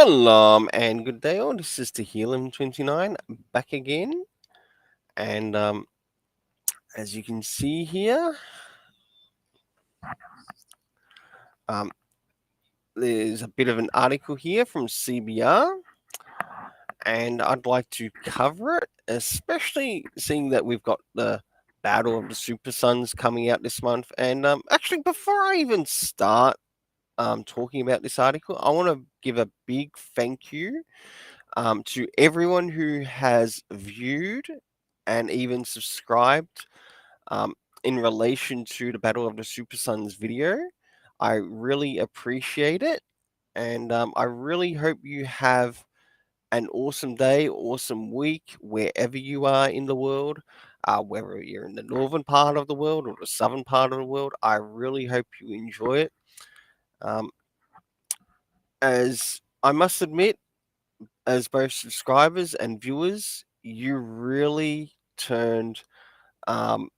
Shalom and good day all. This is Tehillim29 back again. And as you can see here, um, there's a bit of an article here from CBR, and I'd like to cover it, especially seeing that we've got the Battle of the Super Sons coming out this month. And actually, before I even start talking about this article, I want to give a big thank you to everyone who has viewed and even subscribed um, in relation to the Battle of the Super Sons video. I really appreciate it. And I really hope you have an awesome day, awesome week, wherever you are in the world, whether you're in the northern part of the world or the southern part of the world. I really hope you enjoy it. Um, as I must admit, as both subscribers and viewers, you really turned um,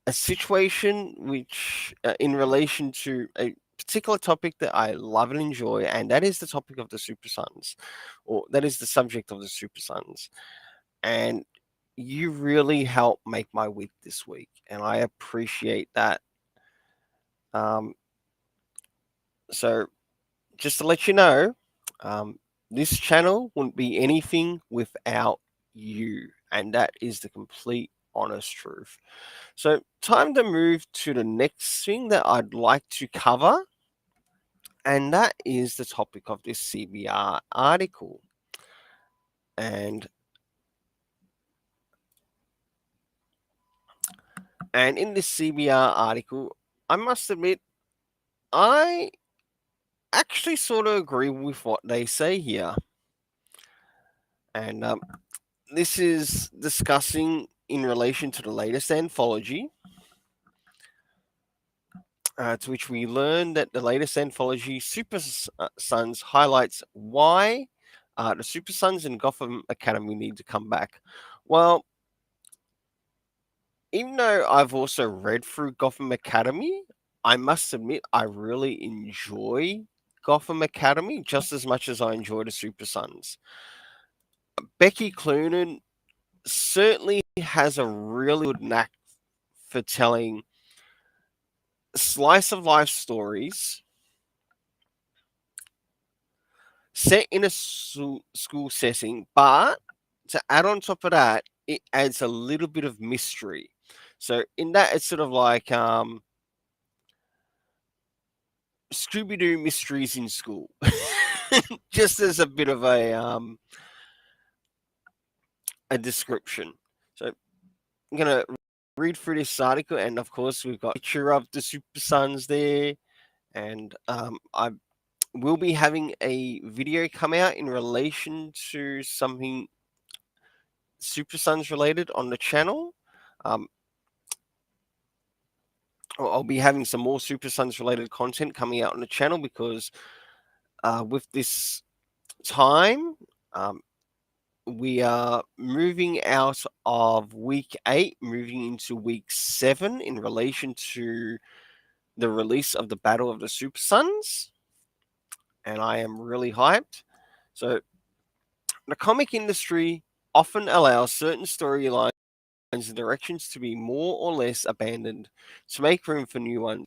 a situation which, in relation to a particular topic that I love and enjoy, and that is the topic of the Super Sons, or that is the subject of the Super Sons. And you really helped make my week this week, and I appreciate that. Um, so, just to let you know, um, this channel wouldn't be anything without you, and that is the complete honest truth. So, time to move to the next thing that I'd like to cover, and that is the topic of this CBR article. And in this CBR article, I must admit, I actually sort of agree with what they say here. And this is discussing in relation to the latest anthology, to which we learn that the latest anthology, Super Sons, highlights why the Super Sons and Gotham Academy need to come back. Well, even though I've also read through Gotham Academy, I must admit I really enjoy Gotham Academy just as much as I enjoy the Super Sons. Becky Cloonan certainly has a really good knack for telling slice of life stories set in a school setting, but to add on top of that, it adds a little bit of mystery. So in that, it's sort of like Scooby-Doo mysteries in school, just as a bit of a description. So I'm gonna read through this article, and of course we've got a picture of the Super Sons there, and I will be having a video come out in relation to something Super Sons related on the channel. Um, I'll be having some more Super Sons related content coming out on the channel because with this time, we are moving out of week 8, moving into week 7 in relation to the release of the Battle of the Super Sons. And I am really hyped. So, the comic industry often allows certain storylines and directions to be more or less abandoned to make room for new ones.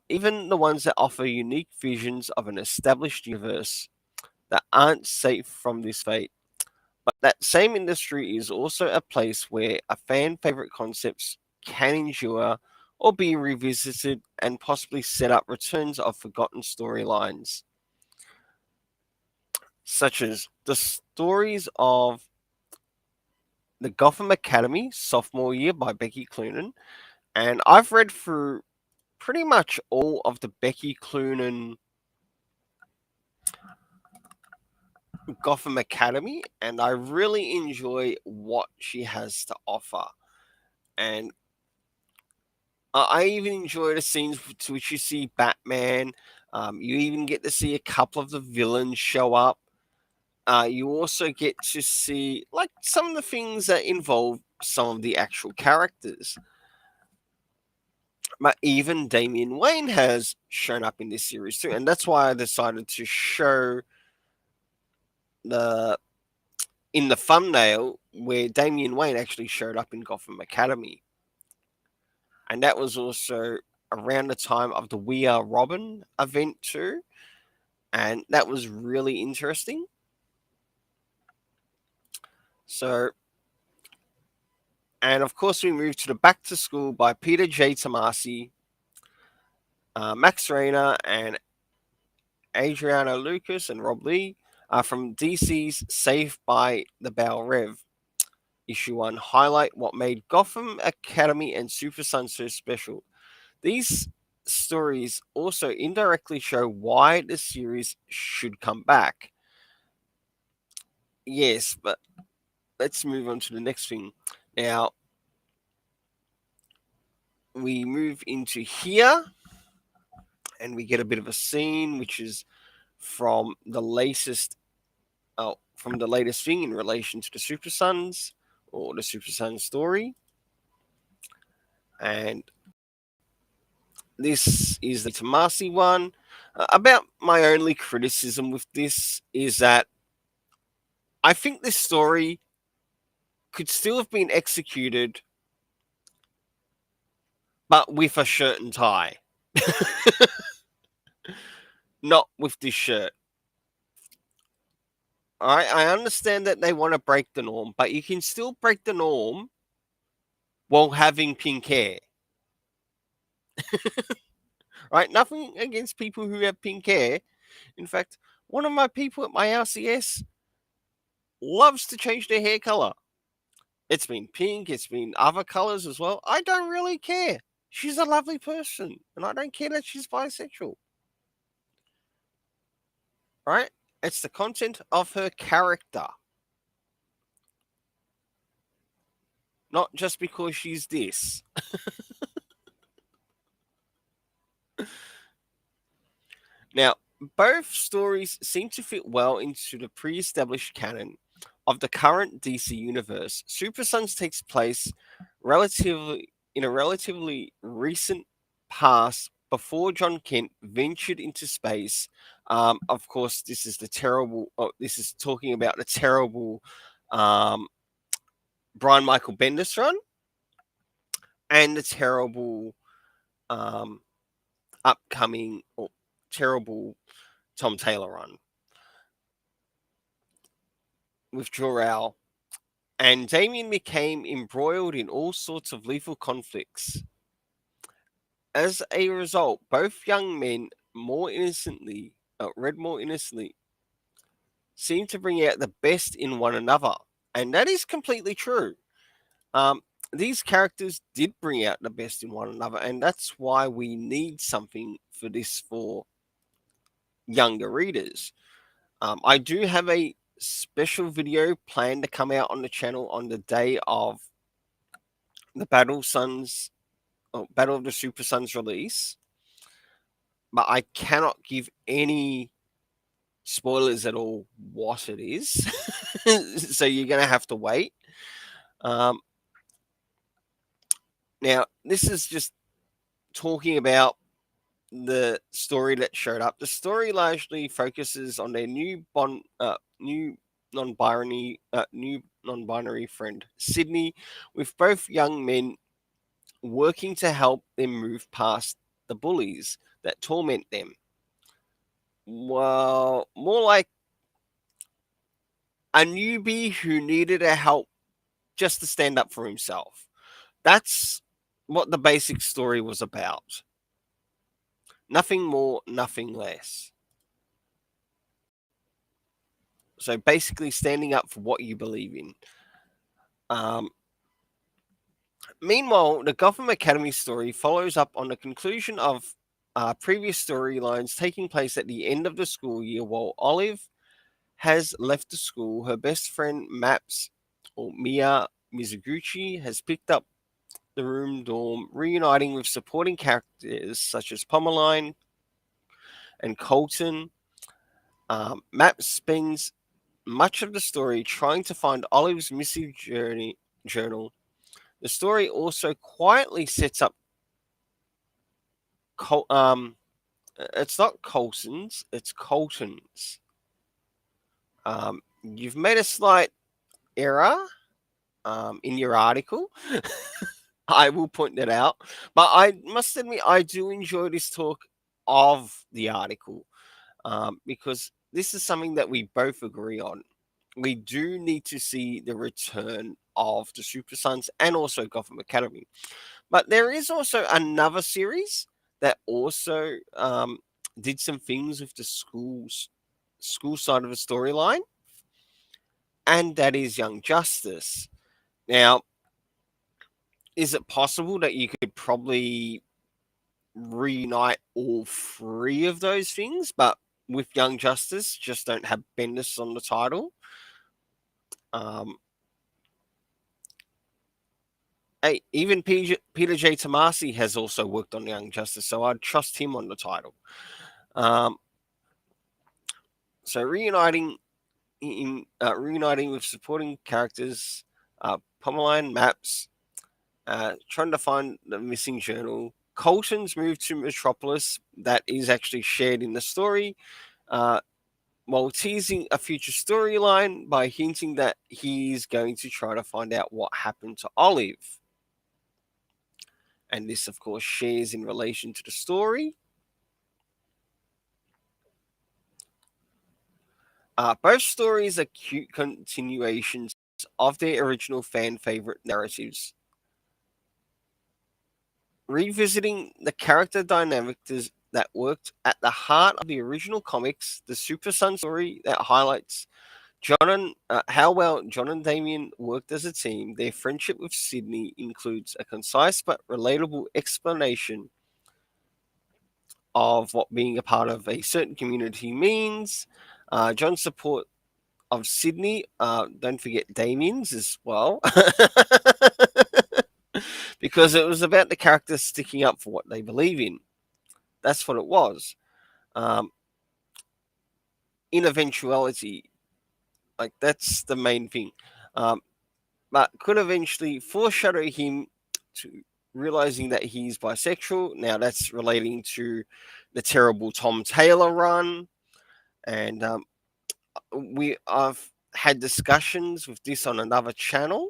Even the ones that offer unique visions of an established universe that aren't safe from this fate. But that same industry is also a place where a fan favorite concepts can endure or be revisited and possibly set up returns of forgotten storylines, such as the stories of the Gotham Academy sophomore year by Becky Cloonan. And I've read through pretty much all of the Becky Cloonan Gotham Academy, and I really enjoy what she has to offer. And I even enjoy the scenes to which you see Batman. You even get to see a couple of the villains show up. You also get to see like some of the things that involve some of the actual characters. But even Damian Wayne has shown up in this series too, and that's why I decided to show the in the thumbnail where Damian Wayne actually showed up in Gotham Academy, and that was also around the time of the We Are Robin event too, and that was really interesting. So, and of course, we moved to the Back to School by Peter J. Tomasi, Max Rayner, and Adriano Lucas and Rob Lee from DC's Saved by the Bell Rev. Issue 1 highlight what made Gotham Academy and Super Sun so special. These stories also indirectly show why the series should come back. Yes, but let's move on to the next thing. Now, we move into here and we get a bit of a scene which is from the latest thing in relation to the Super Sons or the Super Sons story. And this is the Tomasi one. About my only criticism with this is that I think this story could still have been executed, but with a shirt and tie, not with this shirt. All right, I understand that they want to break the norm, but you can still break the norm while having pink hair. Right? Nothing against people who have pink hair. In fact, one of my people at my RCS loves to change their hair color. It's been pink, it's been other colors as well. I don't really care. She's a lovely person, and I don't care that she's bisexual. Right? It's the content of her character. Not just because she's this. Now, both stories seem to fit well into the pre established canon of the current DC universe. Super Sons takes place relatively recent past before John Kent ventured into space. Of course, this is the terrible. Oh, this is talking about the terrible um, Brian Michael Bendis run and the terrible um, upcoming or terrible Tom Taylor run with Jor-El, and Damien became embroiled in all sorts of lethal conflicts. As a result, both young men read more innocently, seem to bring out the best in one another, and that is completely true. Um, these characters did bring out the best in one another, and that's why we need something for this for younger readers. I do have a special video planned to come out on the channel on the day of the Battle of the Super Sons release, but I cannot give any spoilers at all what it is. So you're going to have to wait. Um, Now, this is just talking about the story that showed up. The story largely focuses on their new non-binary friend Sydney, with both young men working to help them move past the bullies that torment them. Well, more like a newbie who needed a help just to stand up for himself. That's what the basic story was about. Nothing more, nothing less. So basically, standing up for what you believe in. Um, Meanwhile, the Gotham Academy story follows up on the conclusion of previous storylines taking place at the end of the school year while Olive has left the school. Her best friend, Mia Mizuguchi, has picked up the room dorm, reuniting with supporting characters such as Pomeline and Colton. Maps spends much of the story trying to find Olive's missing journal. The story also quietly sets up it's not Colson's, it's Colton's You've made a slight error in your article. I will point that out. But I must admit, I do enjoy this talk of the article because this is something that we both agree on. We do need to see the return of the Super Sons and also Gotham Academy. But there is also another series that also did some things with the school side of the storyline, and that is Young Justice. Now, is it possible that you could probably reunite all three of those things, but with Young Justice, just don't have Bendis on the title? Um, Hey, even Peter J. Tomasi has also worked on Young Justice, so I'd trust him on the title. Um, so reuniting with supporting characters, Pomeline Maps, trying to find the missing journal. Colton's move to Metropolis that is actually shared in the story, uh, while teasing a future storyline by hinting that he's going to try to find out what happened to Olive. And this, of course, shares in relation to the story. Both stories are cute continuations of their original fan favorite narratives, revisiting the character dynamics that worked at the heart of the original comics. The Super Sun story that highlights how well John and Damien worked as a team. Their friendship with Sydney includes a concise but relatable explanation of what being a part of a certain community means. John's support of Sydney, don't forget Damien's as well, because it was about the characters sticking up for what they believe in. That's what it was. Um, in eventuality, like that's the main thing. Um, but could eventually foreshadow him to realizing that he's bisexual. Now that's relating to the terrible Tom Taylor run, and I've had discussions with this on another channel,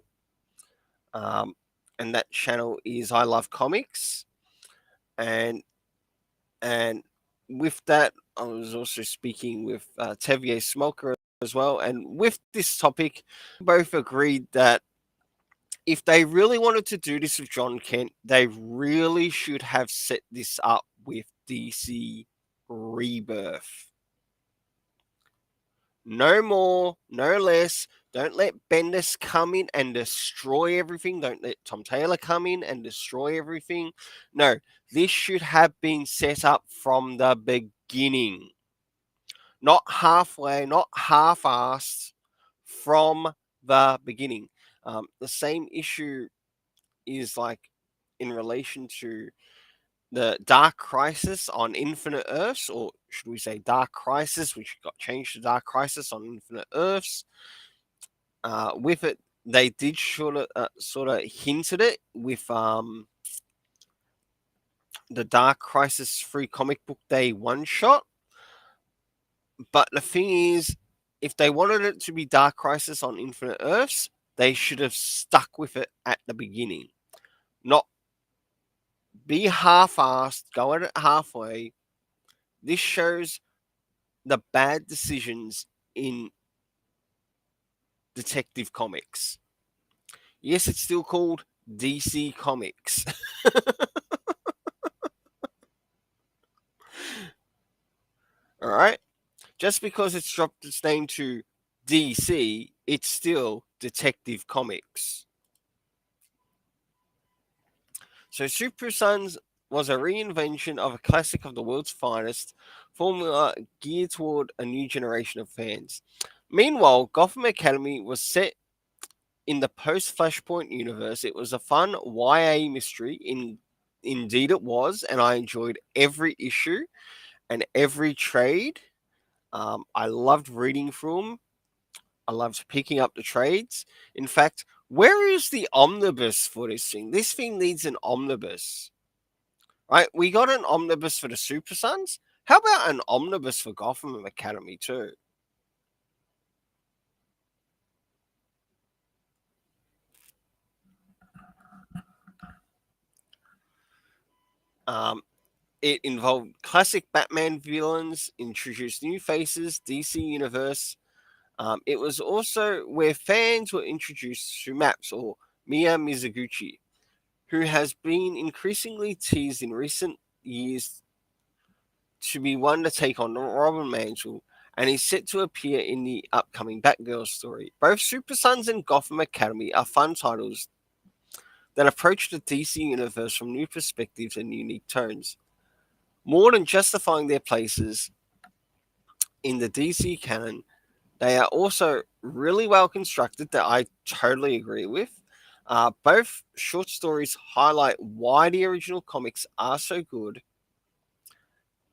um, and that channel is I Love Comics, and and with that, I was also speaking with Tevier Smoker as well, and with this topic, both agreed that if they really wanted to do this with John Kent, they really should have set this up with DC Rebirth. No more, no less. Don't let Bendis come in and destroy everything. Don't let Tom Taylor come in and destroy everything. No, this should have been set up from the beginning. Not halfway, not half assed, from the beginning. The same issue is like in relation to the Dark Crisis on Infinite Earths, or should we say Dark Crisis, which got changed to Dark Crisis on Infinite Earths. With it, they did sort of hinted it with the Dark Crisis free comic book day one shot. But the thing is, if they wanted it to be Dark Crisis on Infinite Earths, they should have stuck with it at the beginning, not be half-assed, go at it halfway. This shows the bad decisions in Detective Comics. Yes, it's still called DC Comics. All right? Just because it's dropped its name to DC, it's still Detective Comics. So Super Sons was a reinvention of a classic of the world's finest formula geared toward a new generation of fans. Meanwhile, Gotham Academy was set in the post Flashpoint universe. It was a fun YA mystery. Indeed, it was, and I enjoyed every issue and every trade. I loved reading through them. I loved picking up the trades. In fact, where is the omnibus for this thing? This thing needs an omnibus, right? We got an omnibus for the Super Sons. How about an omnibus for Gotham Academy too? Um, it involved classic Batman villains, introduced new faces, DC Universe. It was also where fans were introduced to Maps or Mia Mizoguchi, who has been increasingly teased in recent years to be one to take on Robin Mantle, and is set to appear in the upcoming Batgirl story. Both Super Sons and Gotham Academy are fun titles that approach the DC universe from new perspectives and unique tones. More than justifying their places in the DC canon, they are also really well constructed that I totally agree with. Both short stories highlight why the original comics are so good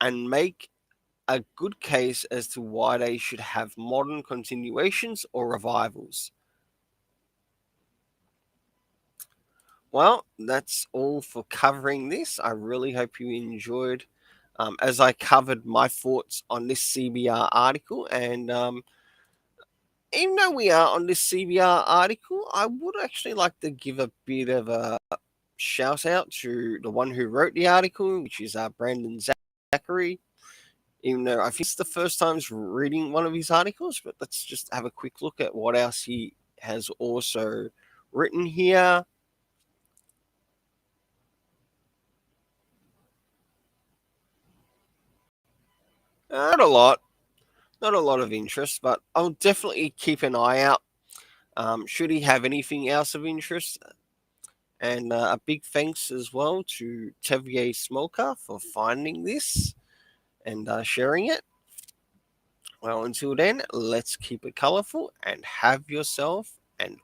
and make a good case as to why they should have modern continuations or revivals. Well, that's all for covering this. I really hope you enjoyed as I covered my thoughts on this CBR article. And even though we are on this CBR article, I would actually like to give a bit of a shout out to the one who wrote the article, which is Brandon Zachary. Even though I think it's the first time reading one of his articles, but let's just have a quick look at what else he has also written here. Not a lot, not a lot of interest, but I'll definitely keep an eye out. Should he have anything else of interest? And a big thanks as well to Tevier Smolka for finding this and sharing it. Well, until then, let's keep it colorful and have yourself an